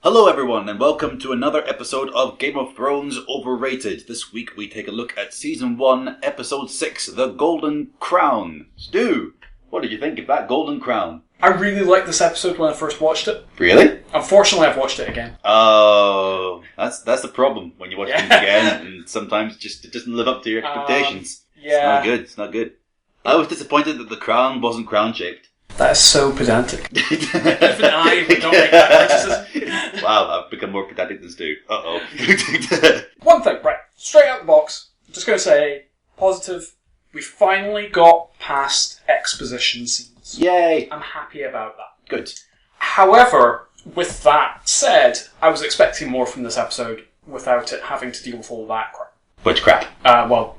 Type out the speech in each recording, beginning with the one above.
Hello everyone and welcome to another episode of Game of Thrones Overrated. This week we take a look at Season 1, Episode 6, The Golden Crown. Stu, what did you think of that Golden Crown? I really liked this episode when I first watched it. Really? Unfortunately, I've watched it again. Oh, that's the problem when you watch things again and sometimes it doesn't live up to your expectations. Yeah. It's not good. I was disappointed that the crown wasn't crown-shaped. That is so pedantic. Even I would not make that criticism. Wow, I've become more pedantic than Stu. Uh-oh. One thing, right, straight out the box, I'm just going to say, positive, we finally got past exposition scenes. Yay! I'm happy about that. Good. However, with that said, I was expecting more from this episode without it having to deal with all that crap. Which crap?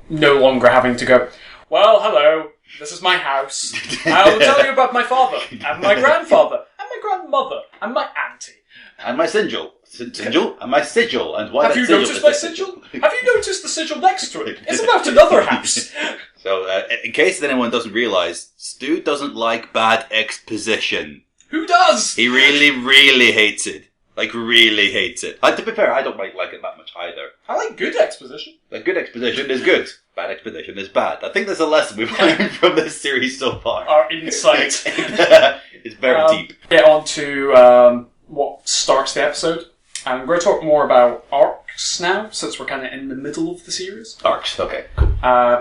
No longer having to go, well, hello, this is my house. I'll tell you about my father, and my grandfather, and my grandmother, and my auntie. And my sigil. And my sigil. And why Have you noticed my sigil? Have you noticed the sigil next to it? It's about another house. So, in case anyone doesn't realise, Stu doesn't like bad exposition. Who does? He really, really hates it. Like, really hates it. To be fair, I don't like it that much either. I like good exposition. Like, good exposition is good. Bad exposition is bad. I think there's a lesson we've learned from this series so far. Our insight. It's very deep. Get on to what starts the episode. And we're going to talk more about arcs now, since we're kind of in the middle of the series. Arcs, okay, cool.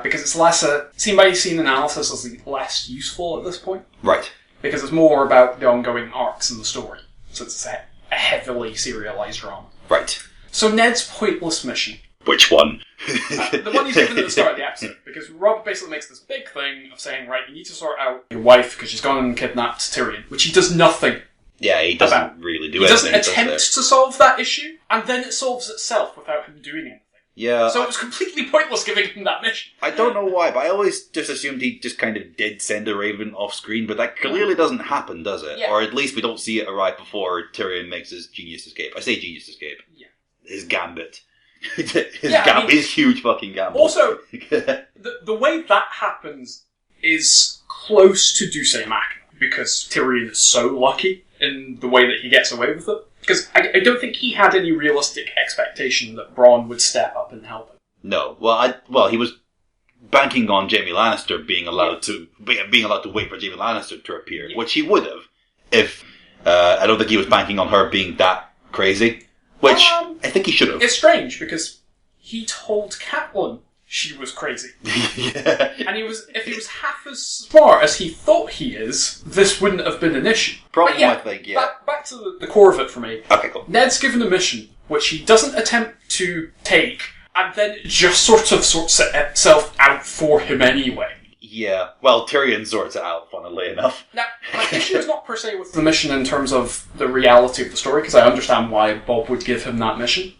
Because it's less scene-by-scene analysis is less useful at this point. Right. Because it's more about the ongoing arcs in the story, since it's a heavily serialized drama. Right. So Ned's pointless mission. Which one? The one he's given at the start of the episode. Because Rob basically makes this big thing of saying, right, you need to sort out your wife because she's gone and kidnapped Tyrion, which he does nothing. Yeah, he doesn't really do anything. He doesn't attempt to solve that issue, and then it solves itself without him doing anything. Yeah. So it was completely pointless giving him that mission. I don't know why, but I always just assumed he just kind of did send a raven off screen, but that clearly doesn't happen, does it? Yeah. Or at least we don't see it arrive before Tyrion makes his genius escape. I say genius escape. Yeah. His gambit. His huge fucking gambit. Also, the way that happens is close to Duce Machina, because Tyrion is so lucky in the way that he gets away with it. Because I don't think he had any realistic expectation that Bronn would step up and help him. No. Well, he was banking on Jaime Lannister being allowed to wait for Jaime Lannister to appear, which he would have if I don't think he was banking on her being that crazy, which I think he should have. It's strange because he told Catelyn she was crazy. Yeah. And if he was half as smart as he thought he is, this wouldn't have been an issue. Problem, I think, yeah. Back to the core of it for me. Okay, cool. Ned's given a mission which he doesn't attempt to take, and then it just sorts itself out for him anyway. Yeah, well, Tyrion sorts it out, funnily enough. Now, my issue is not per se with the mission in terms of the reality of the story, because I understand why Bob would give him that mission,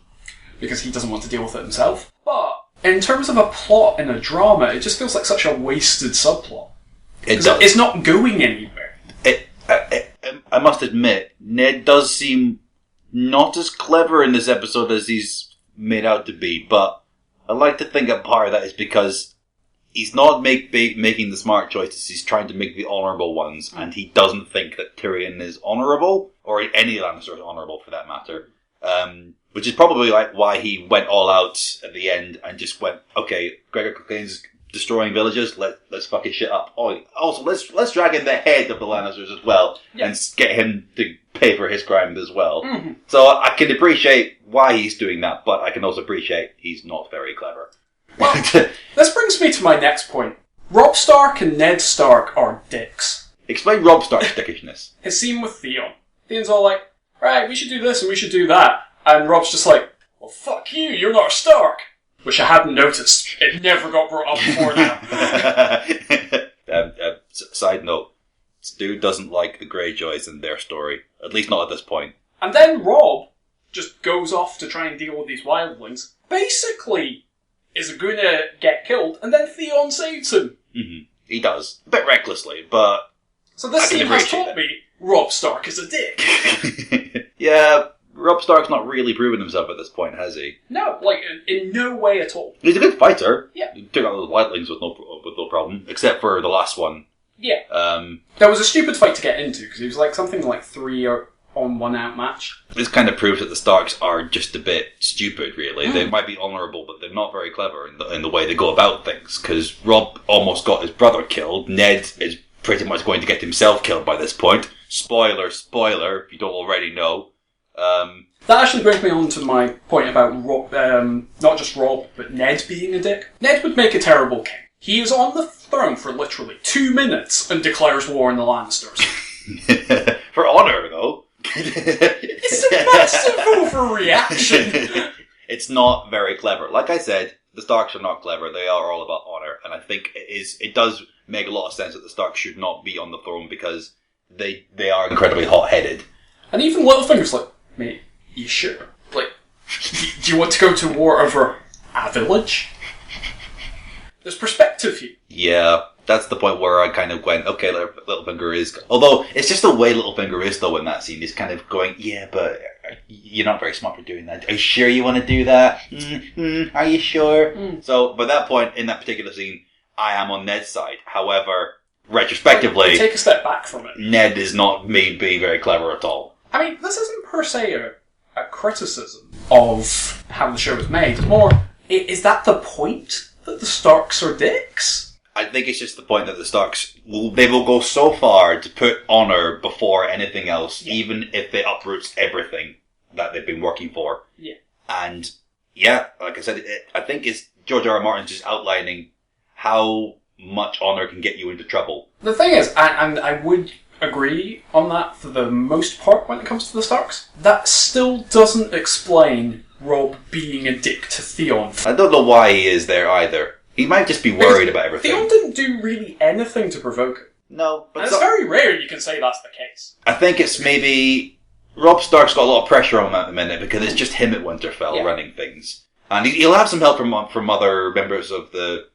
because he doesn't want to deal with it himself. But in terms of a plot in a drama, it just feels like such a wasted subplot. It does. It's not going anywhere. I must admit, Ned does seem not as clever in this episode as he's made out to be, but I like to think a part of that is because he's not making the smart choices, he's trying to make the honourable ones, and he doesn't think that Tyrion is honourable, or any Lannister is honourable for that matter. Which is probably like why he went all out at the end and just went, okay, Gregor Cleane's destroying villages, let's fuck his shit up. Oh, also, let's drag in the head of the Lannisters as well, and get him to pay for his crimes as well. Mm-hmm. So I can appreciate why he's doing that, but I can also appreciate he's not very clever. Well, this brings me to my next point. Robb Stark and Ned Stark are dicks. Explain Robb Stark's dickishness. His scene with Theon. Theon's all like, right, we should do this and we should do that. And Rob's just like, well, fuck you, you're not a Stark. Which I hadn't noticed. It never got brought up before now. Side note, Stu doesn't like the Greyjoys in their story. At least not at this point. And then Robb just goes off to try and deal with these wildlings. Basically, is going to get killed, and then Theon saves him. Mm-hmm. He does. A bit recklessly, but so this scene has taught me Robb Stark is a dick. Yeah, Robb Stark's not really proven himself at this point, has he? No, like, in no way at all. He's a good fighter. Yeah. He took out those wildlings with no problem, except for the last one. Yeah. There was a stupid fight to get into, because he was like something like 3 on one outmatch. This kind of proves that the Starks are just a bit stupid, really. They might be honourable, but they're not very clever in the way they go about things. Because Robb almost got his brother killed. Ned is pretty much going to get himself killed by this point. Spoiler, if you don't already know. That actually brings me on to my point about not just Robb, but Ned being a dick. Ned would make a terrible king. He is on the throne for literally 2 minutes and declares war on the Lannisters. For honour, though. It's a massive overreaction. It's not very clever. Like I said, the Starks are not clever. They are all about honour, and I think it does make a lot of sense that the Starks should not be on the throne because they are incredibly hot-headed. And even Littlefinger's like, mate, you sure? Like, do you want to go to war over a village? There's perspective here. Yeah, that's the point where I kind of went, okay, Littlefinger is... Although, it's just the way Littlefinger is, though, in that scene. He's kind of going, yeah, but you're not very smart for doing that. Are you sure you want to do that? Are you sure? So, by that point, in that particular scene, I am on Ned's side. However, retrospectively... Take a step back from it. Ned is not being very clever at all. I mean, this isn't per se a criticism of how the show was made. It's more, is that the point? That the Starks are dicks? I think it's just the point that the Starks will go so far to put honour before anything else, even if it uproots everything that they've been working for. Yeah. And, yeah, like I said, I think it's George R. R. Martin just outlining how much honour can get you into trouble. The thing is, and I would agree on that for the most part when it comes to the Starks, that still doesn't explain Robb being a dick to Theon. I don't know why he is there either. He might just be worried about everything. Theon didn't do really anything to provoke it. No, but and it's very rare you can say that's the case. I think it's maybe Robb Stark's got a lot of pressure on him at the minute because it's just him at Winterfell running things, and he'll have some help from other members of the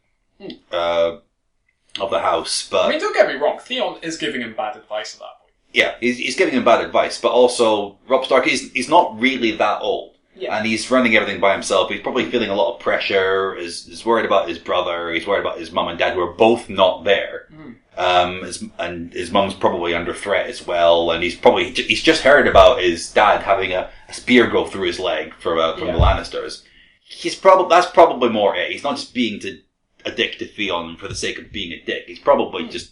house. But I mean, don't get me wrong, Theon is giving him bad advice at that point. Yeah, he's giving him bad advice, but also Robb Stark he's not really that old. Yeah. And he's running everything by himself. He's probably feeling a lot of pressure. He's worried about his brother. He's worried about his mum and dad, who are both not there. And his mum's probably under threat as well. And he's just heard about his dad having a spear go through his leg from the Lannisters. That's probably more it. He's not just being a dick to Theon for the sake of being a dick. He's probably just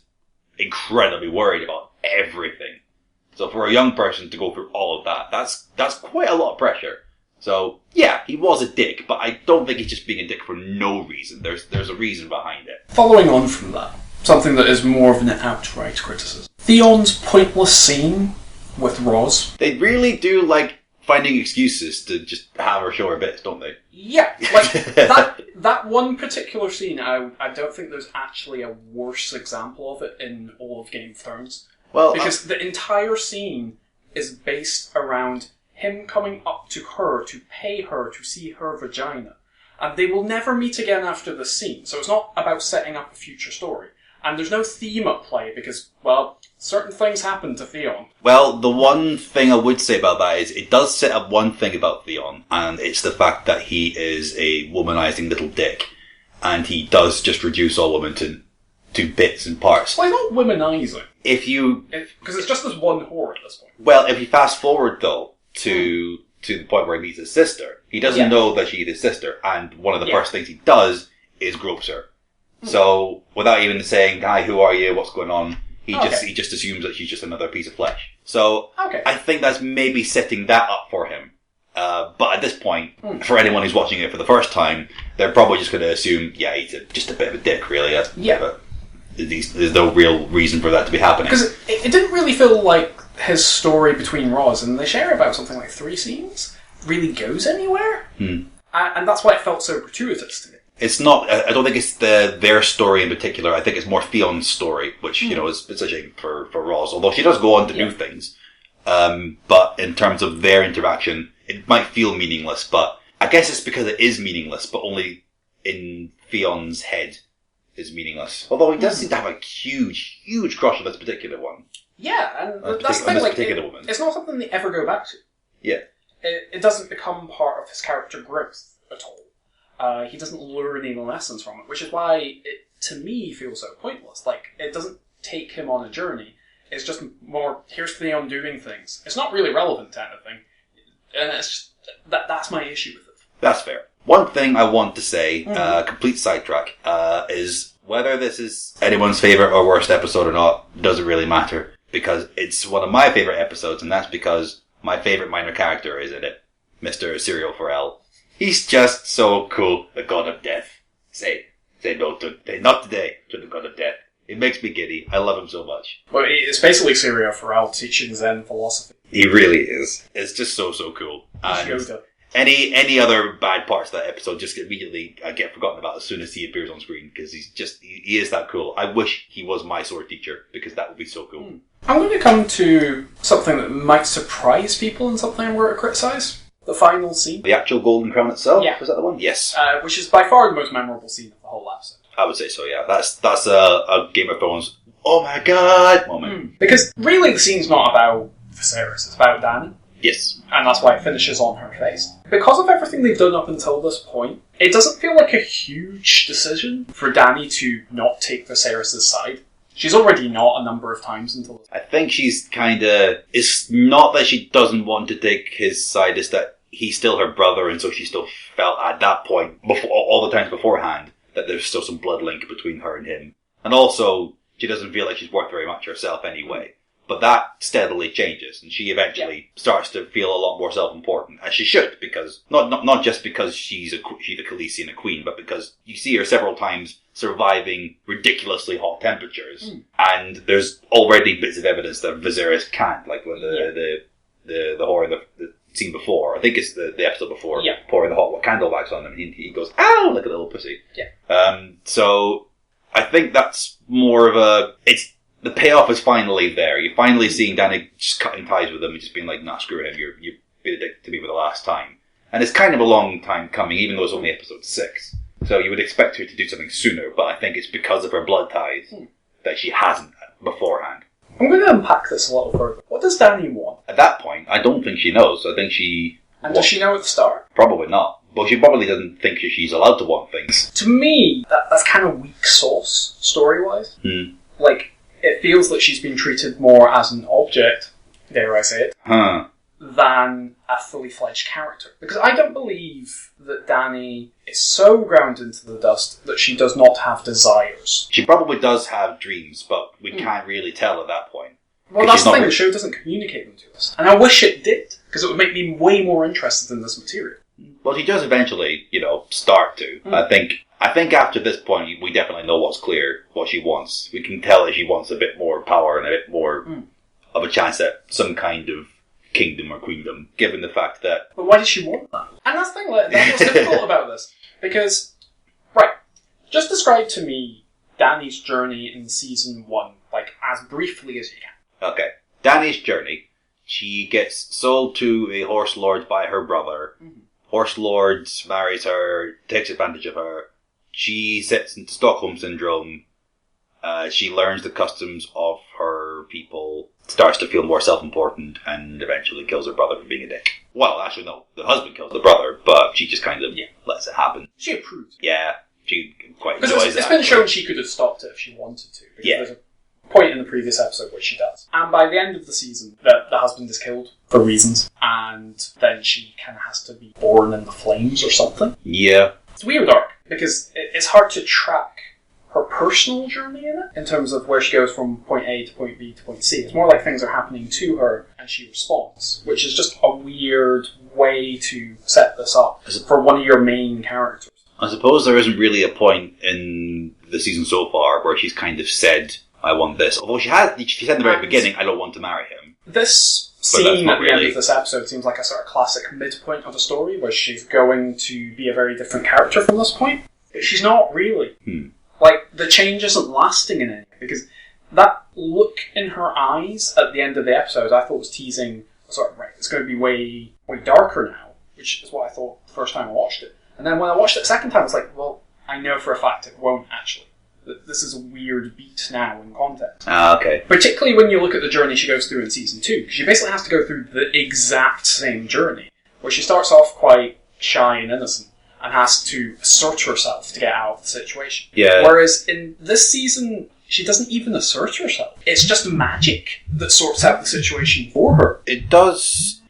incredibly worried about everything. So for a young person to go through all of that, that's quite a lot of pressure. So, yeah, he was a dick, but I don't think he's just being a dick for no reason. There's a reason behind it. Following on from that, something that is more of an outright criticism. Theon's pointless scene with Ros. They really do like finding excuses to just have her show her bits, don't they? Yeah, like, that one particular scene, I don't think there's actually a worse example of it in all of Game of Thrones. Well, because the entire scene is based around him coming up to her to pay her to see her vagina. And they will never meet again after the scene. So it's not about setting up a future story. And there's no theme at play because, well, certain things happen to Theon. Well, the one thing I would say about that is it does set up one thing about Theon, and it's the fact that he is a womanizing little dick. And he does just reduce all women to bits and parts. Well, he's not womanizing. Because it's just this one whore at this point. Well, if you fast forward, though, to the point where he meets his sister. He doesn't know that she's his sister, and one of the first things he does is gropes her. So, without even saying, "Hi, who are you? What's going on?" He just assumes that she's just another piece of flesh. So, I think that's maybe setting that up for him. But at this point, for anyone who's watching it for the first time, they're probably just going to assume, he's just a bit of a dick, really. But there's no real reason for that to be happening. Because it didn't really feel like his story between Ros, and they share about something like 3 scenes, really goes anywhere. And that's why it felt so gratuitous to me. It's not, I don't think it's their story in particular. I think it's more Theon's story, which, it's a shame for Ros, although she does go on to do things. But in terms of their interaction, it might feel meaningless, but I guess it's because it is meaningless, but only in Theon's head is meaningless. Although he does seem to have a huge, huge crush on this particular one. Yeah, and that's the thing, it's not something they ever go back to. Yeah. It doesn't become part of his character growth at all. He doesn't learn any lessons from it, which is why it, to me, feels so pointless. Like, it doesn't take him on a journey. It's just more, here's Theon doing things. It's not really relevant to anything. And it's just, that's my issue with it. That's fair. One thing I want to say, complete sidetrack, is whether this is anyone's favourite or worst episode or not, doesn't really matter. Because it's one of my favourite episodes, and that's because my favourite minor character is in it. Mr. Serial Pharrell. He's just so cool. The God of Death. Say no to, not today, to the God of Death. It makes me giddy. I love him so much. Well, it's basically Serial Pharrell teaching Zen philosophy. He really is. It's just so cool. And any other bad parts of that episode just immediately get forgotten about as soon as he appears on screen, because he is that cool. I wish he was my sword teacher, because that would be so cool. I'm going to come to something that might surprise people and something I'm going to criticise. The final scene. The actual Golden Crown itself? Yeah. Was that the one? Yes. Which is by far the most memorable scene of the whole episode. I would say so, yeah. That's a Game of Thrones, oh my god moment. Because really the scene's not about Viserys, it's about Dany. Yes. And that's why it finishes on her face. Because of everything they've done up until this point, it doesn't feel like a huge decision for Dany to not take Viserys' side. She's already not a number of times until this. I think she's kinda... It's not that she doesn't want to take his side, it's that he's still her brother, and so she still felt at that point, before, all the times beforehand, that there's still some blood link between her and him. And also, she doesn't feel like she's worth very much herself anyway. But that steadily changes, and she eventually starts to feel a lot more self-important, as she should, because not just because she's a Khaleesi and a queen, but because you see her several times surviving ridiculously hot temperatures, and there's already bits of evidence that Viserys can't, like when the horror the scene before, I think it's the episode before, pouring the hot candle wax on him, and he goes, "Ow!" like a little pussy. So I think that's more of the payoff is finally there. You're finally seeing Dany just cutting ties with him and just being like, nah, screw him, you've been addicted to me for the last time. And it's kind of a long time coming, even though it's only episode 6. So you would expect her to do something sooner, but I think it's because of her blood ties that she hasn't beforehand. I'm going to unpack this a little further. What does Dany want? At that point, I don't think she knows. I think she... And does she know at the start? Probably not. But she probably doesn't think she's allowed to want things. To me, that's kind of weak sauce, story-wise. Like, it feels that she's been treated more as an object, dare I say it, than a fully fledged character. Because I don't believe that Dany is so ground into the dust that she does not have desires. She probably does have dreams, but we can't really tell at that point. Well, that's the thing, the show doesn't communicate them to us. And I wish it did, because it would make me way more interested in this material. Well, he does eventually, start to. I think after this point, we definitely know what's clear, what she wants. We can tell that she wants a bit more power and a bit more of a chance at some kind of kingdom or queendom, given the fact that... But why does she want that? And that's the thing, that's what's difficult about this. Because, just describe to me Dany's journey in season 1, as briefly as you can. Okay. Dany's journey. She gets sold to a horse lord by her brother. Horse lord marries her, takes advantage of her. She sets into Stockholm Syndrome. She learns the customs of her people, starts to feel more self-important, and eventually kills her brother for being a dick. Well, actually, no. The husband kills the brother, but she just kind of lets it happen. She approves. Yeah, she quite enjoys it. It's been shown she could have stopped it if she wanted to. There's a point in the previous episode where she does. And by the end of the season, the husband is killed for reasons, and then she kind of has to be born in the flames or something. Yeah. It's weird arc, because it's hard to track her personal journey in it, in terms of where she goes from point A to point B to point C. It's more like things are happening to her, and she responds, which is just a weird way to set this up for one of your main characters. I suppose there isn't really a point in the season so far where she's kind of said, I want this. Although she said in the very beginning, I don't want to marry him. This scene at the end of this episode seems like a sort of classic midpoint of the story, where she's going to be a very different character from this point. But she's not really. The change isn't lasting in any, because that look in her eyes at the end of the episode, I thought was teasing, it's going to be way darker now, which is what I thought the first time I watched it. And then when I watched it the second time, I was like, well, I know for a fact it won't actually. This is a weird beat now in context. Okay. Particularly when you look at the journey she goes through in season 2, because she basically has to go through the exact same journey, where she starts off quite shy and innocent, and has to assert herself to get out of the situation. Yeah. Whereas in this season, she doesn't even assert herself. It's just magic that sorts out the situation for her. It does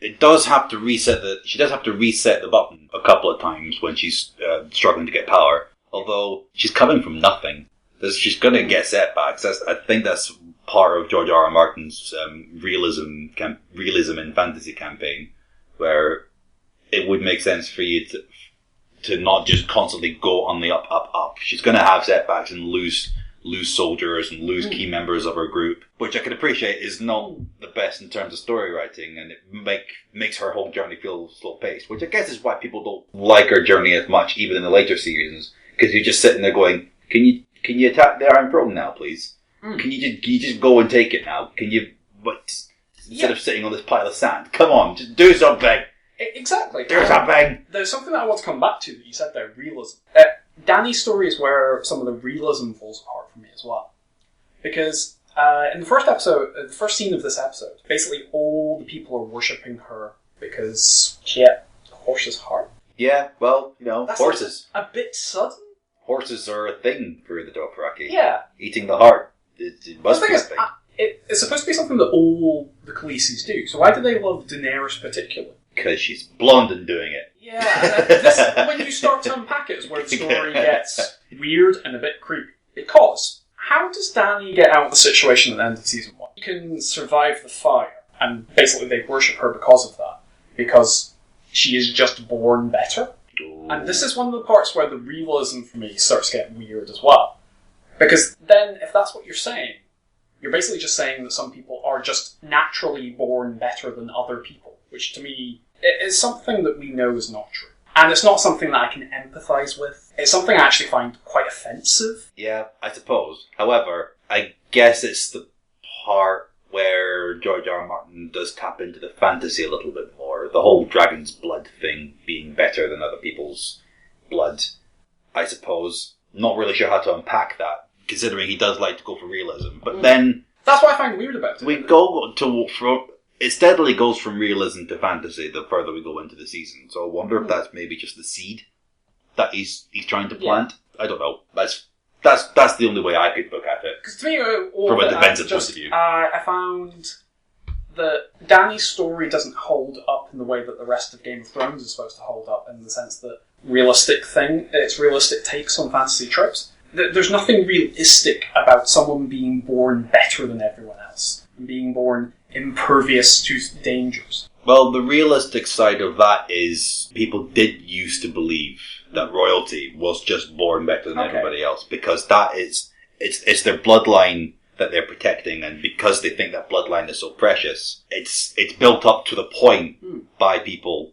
have to reset she does have to reset the button a couple of times when she's struggling to get power. Although she's coming from nothing. She's going to get setbacks. I think that's part of George R. R. Martin's realism in fantasy campaign, where it would make sense for you to not just constantly go on the up. She's going to have setbacks and lose soldiers and lose key members of her group, which I can appreciate is not the best in terms of story writing, and it makes her whole journey feel slow-paced, which I guess is why people don't like her journey as much, even in the later seasons, because you're just sitting there going, can you attack the Iron Throne now, please? Can you just go and take it now? Can you, instead of sitting on this pile of sand? Come on, just do something! Exactly. Do something! There's something that I want to come back to that you said there, realism. Dany's story is where some of the realism falls apart for me as well. Because in the first episode, the first scene of this episode, basically all the people are worshipping her because she had a horse's heart. Yeah, well, that's horses. A bit sudden. Horses are a thing for the Dothraki. Yeah. Eating the heart. It must be a thing. It's supposed to be something that all the Khaleesi's do. So why do they love Daenerys particularly? Because she's blonde and doing it. Yeah, when you start to unpack it is where the story gets weird and a bit creepy. Because, how does Dany get out of the situation at the end of season 1? She can survive the fire, and basically they worship her because of that. Because she is just born better. Ooh. And this is one of the parts where the realism for me starts to get weird as well. Because then, if that's what you're saying, you're basically just saying that some people are just naturally born better than other people. Which to me is something that we know is not true. And it's not something that I can empathise with. It's something I actually find quite offensive. Yeah, I suppose. However, I guess it's the part where George R. R. Martin does tap into the fantasy a little bit more. The whole dragon's blood thing being better than other people's blood, I suppose. Not really sure how to unpack that, considering he does like to go for realism. But then... That's what I find weird about it. We go to... It steadily goes from realism to fantasy the further we go into the season. So I wonder if that's maybe just the seed that he's trying to plant. Yeah. I don't know. That's the only way I could look at it. Because to me, from a defensive point of view, I found that Dany's story doesn't hold up in the way that the rest of Game of Thrones is supposed to hold up, in the sense that it's realistic takes on fantasy tropes. There's nothing realistic about someone being born better than everyone else, and being born impervious to dangers. Well, the realistic side of that is people did used to believe that royalty was just born better than everybody else, because that is it's their bloodline that they're protecting, and because they think that bloodline is so precious, it's built up to the point by people.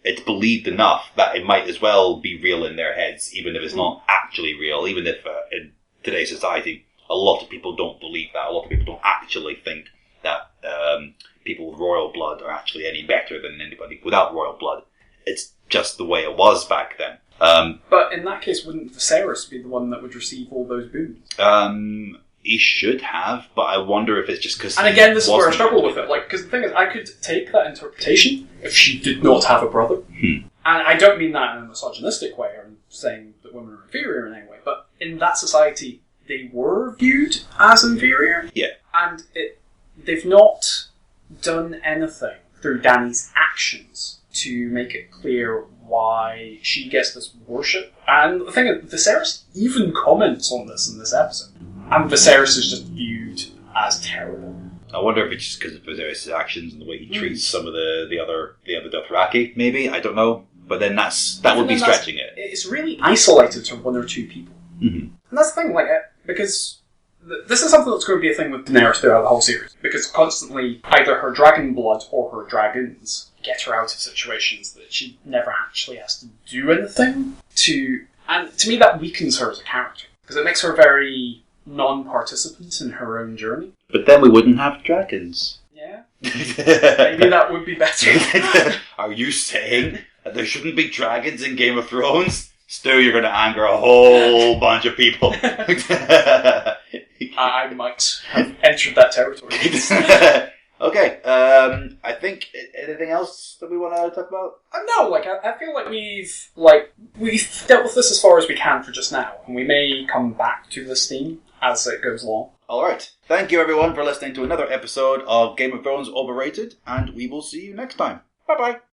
It's believed enough that it might as well be real in their heads, even if it's not actually real. Even if in today's society, a lot of people don't believe that. A lot of people don't actually think that people with royal blood are actually any better than anybody without royal blood. It's just the way it was back then. But in that case, wouldn't Viserys be the one that would receive all those boons? He should have, but I wonder if it's just because... And again, this is where I struggle with it. Because the thing is, I could take that interpretation if she did not have a brother. And I don't mean that in a misogynistic way, or saying that women are inferior in any way, but in that society, they were viewed as inferior. Yeah. And they've not done anything through Dany's actions to make it clear why she gets this worship. And the thing is, Viserys even comments on this in this episode. And Viserys is just viewed as terrible. I wonder if it's just because of Viserys' actions and the way he treats some of the other Dothraki, maybe? I don't know. But then that would be stretching it. It's really isolated to one or two people. Mm-hmm. And that's the thing, because this is something that's going to be a thing with Daenerys throughout the whole series. Because constantly, either her dragon blood or her dragons get her out of situations that she never actually has to do anything to. And to me, that weakens her as a character. Because it makes her very non-participant in her own journey. But then we wouldn't have dragons. Yeah. Maybe that would be better. Are you saying that there shouldn't be dragons in Game of Thrones? Stu, you're going to anger a whole bunch of people. I might have entered that territory. Okay, I think, anything else that we want to talk about? No, I feel like we've dealt with this as far as we can for just now, and we may come back to this theme as it goes along. Alright. Thank you everyone for listening to another episode of Game of Thrones Overrated, and we will see you next time. Bye bye.